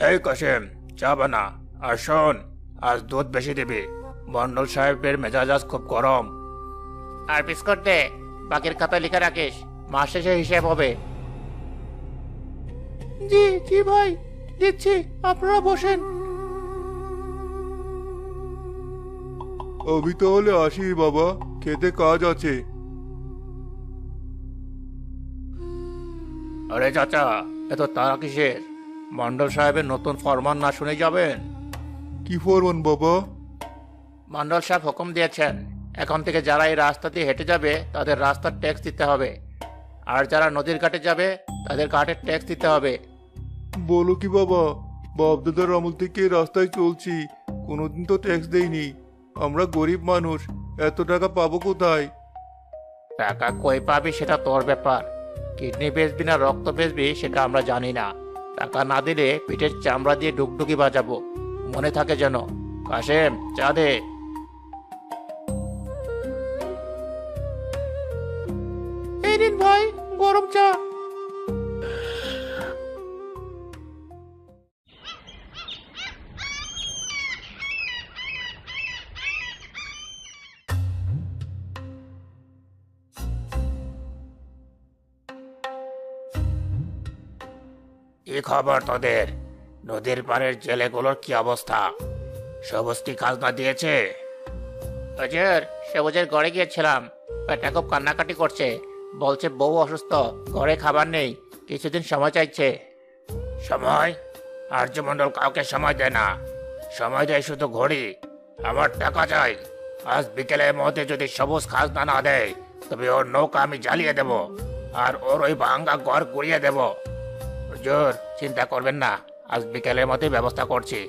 এই কাশেম, চা বানা। আর শোন, আজ দুধ বেশি দিবি। মন্ডল সাহেবের মেজাজ আজ খুব গরম। আর বিস্কুট দে, বাকির খাতায় লিখে রাখিস, মাস শেষে হিসেব হবে। জি জি ভাই, দিচ্ছি, আপনারা বসেন। আমি তাহলে আসি বাবা, খেতে কাজ আছে। আরে চাচা, এত তারা কিসের? মন্ডল সাহেবের নতুন ফরমান না শুনে যাবেন? কি ফরমান বাবা? মন্ডল সাহেব হুকুম দিয়েছেন, এখন থেকে যারা এই রাস্তা দিয়ে হেঁটে যাবে তাদের রাস্তার ট্যাক্স দিতে হবে, আর যারা নদীর ঘাটে যাবে তাদের ঘাটের ট্যাক্স দিতে হবে। বলো কি বাবা, বাপ দাদার আমল থেকে এই রাস্তায় চলছি, কোনোদিন তো ট্যাক্স দেইনি। আমরা গরিব মানুষ, এত টাকা পাবো কোথায়? টাকা কই পাবি সেটা তোর ব্যাপার। কিডনি বেচবি না রক্ত বেচবি সেটা আমরা জানি না। টাকা না দিলে পিঠের চামড়া দিয়ে ডুগডুগি বাজাবো, মনে থাকে যেন। কাশেম, চা দে। এই নিন ভাই, গরম চা। কি খবর তোদের? নদীর পাড়ের জেলেগুলোর কি অবস্থা? সবুজ কি খাজনা দিয়েছে? হুজুর, সবুজের ঘরে গিয়েছিলাম, পেটটা খুব কান্নাকাটি করছে, বলছে বউ অসুস্থ, ঘরে খাবার নেই, কিছুদিন সময় চাইছে। সময়? আর্যমন্ডল কাউকে সময় দেয় না, সময় দেয় শুধু ঘড়ি। আমার টাকা চাই। আজ বিকেলের মধ্যে যদি সবুজ খাজনা না দেয়, তবে ওর নৌকা আমি জ্বালিয়ে দেব, আর ওর ওই ভাঙ্গা ঘর গুড়িয়ে দেব। হুজুর, চিন্তা করবেন না, আজ বিকেলের মধ্যে ব্যবস্থা করছি।